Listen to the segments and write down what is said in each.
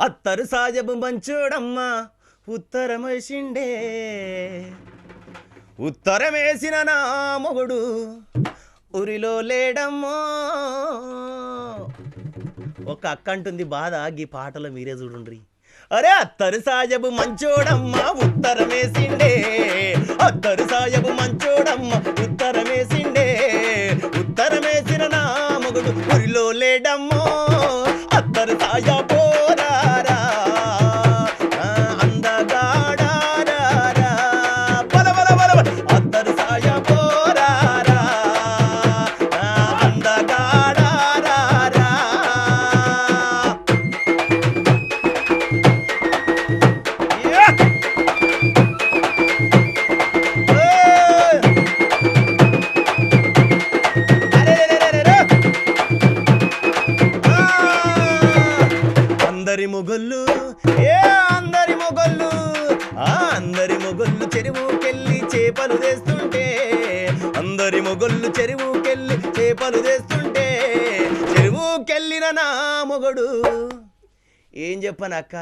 అత్తరు సాజబు మంచోడమ్మా ఉత్తరమేసిండే ఉత్తరమేసిన నా మొగుడు ఉరిలో లేడమ్మో. ఒక అక్క అంటుంది బాధ గీ పాటలో మీరే చూడండి. అరే అత్తరు సాజబు మంచోడమ్మా ఉత్తరమేసిండే అత్తరు సాజబు మంచోడమ్మ ఉత్తరమేసిండే ఉత్తరమేసిన నా మొగుడు ఉరిలో లేడమ్మో. అత్తరు సాజబు అందరి మొగళ్ళు చెరువుకెళ్ళి చేపలు తెస్తుంటే అందరి మొగళ్ళు చెరువుకెళ్ళి చేపలు తెస్తుంటే చెరువుకెళ్ళిన నా మొగడు ఏం చెప్పనక్క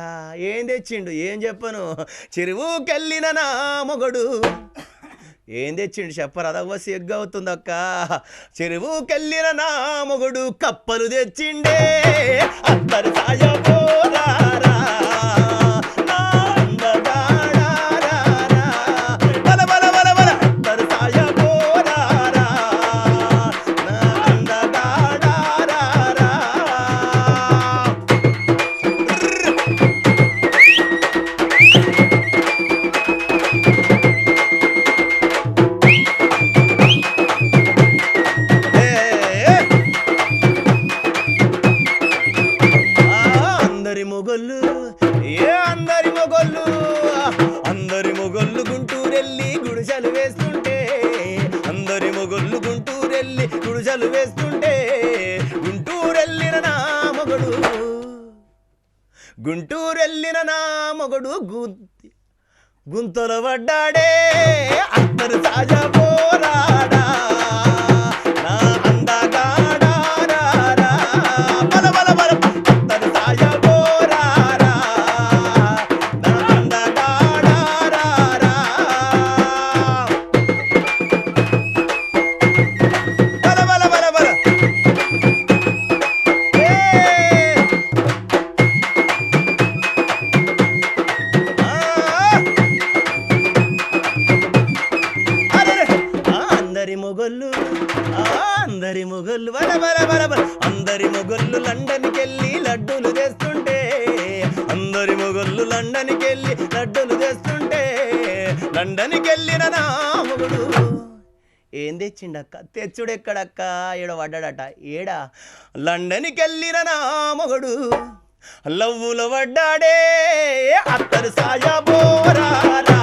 ఏం తెచ్చిండు ఏం చెప్పను చెరువుకెళ్ళిన నా మొగడు ఏం తెచ్చిండు చెప్పరాదవ్వ సిగ్గు అవుతుందక్క. చెరువుకెళ్ళిన నా మొగుడు కప్పలు తెచ్చిండే అత్తరు సాయబోరారా అందరి మొగళ్ళు గుంటూరెళ్ళి గుడిసెలు వేస్తుంటే అందరి మొగళ్ళు గుంటూరెళ్ళి గుడిసెలు వేస్తుంటే గుంటూరెళ్ళిన నా మొగడు గుంటూరెళ్ళిన నా మొగడు గుంతలు పడ్డాడే అత్తరు సాజబోరాడా అందరి మొగళ్ళు అందరి మొగళ్ళు లండన్కెళ్ళి లడ్డూలు తెస్తుంటే అందరి మొగళ్ళు లండన్కెళ్ళి లడ్డూలు తెస్తుంటే లండన్కెళ్ళిన నా మొగుడు ఏం తెచ్చిండక్క తెచ్చుడెక్కడక్క ఏడ పడ్డాడట ఏడా లండన్కెళ్ళిన నా మొగుడు లవ్వులు పడ్డాడే అత్తరు సాయబోరారా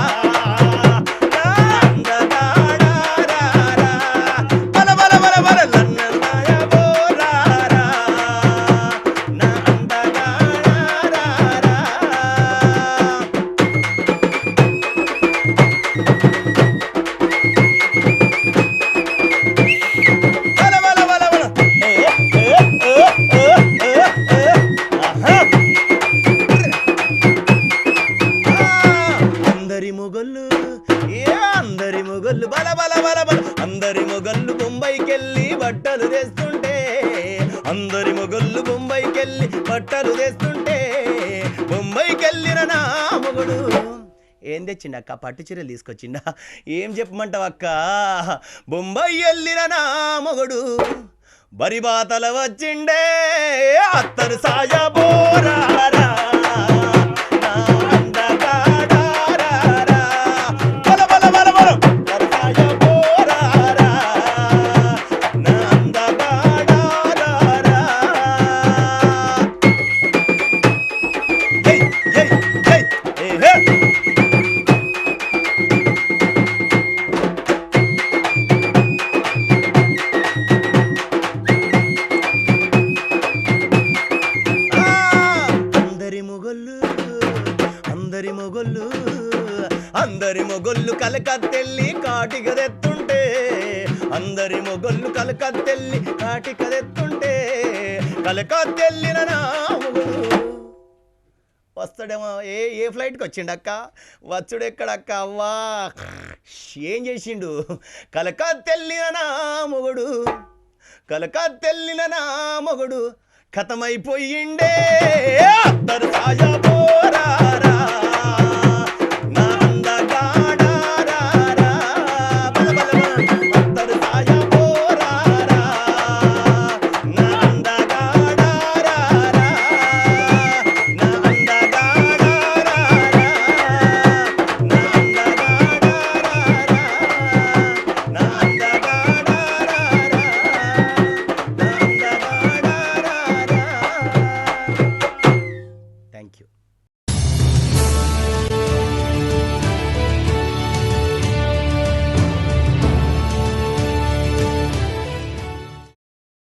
అందరి మొగళ్ళు బొంబాయికెళ్ళి బట్టలు తెస్తుంటే అందరి మొగళ్ళు బొంబాయికెళ్ళి బట్టలు తెస్తుంటే బొంబాయికెళ్ళిన నా మొగుడు ఏం తెచ్చిండక్క పట్టు చీరలు తీసుకొచ్చిండా ఏం చెప్పమంటావు అక్క బొంబాయి వెళ్ళిన నా మొగుడు బరిబాతల వచ్చిండే అత్తరు సాయబోరారా అందరి మొగొళ్ళు కలకత్తెల్లి కాటిగదెత్తుంటే అందరి మొగొళ్ళు కలకత్తెల్లి కాటికదెత్తుంటే కలకత్తెల్లిన నా మొగుడు వస్తాడేమో ఏ ఫ్లైట్కి వచ్చిండక్క వచ్చుడెక్కడక్క అవ్వా ఏం చేసిండు కలకత్తెల్లిన నా మొగుడు కలకత్తెల్లిన నా మొగుడు కథమైపోయిండే అత్తరు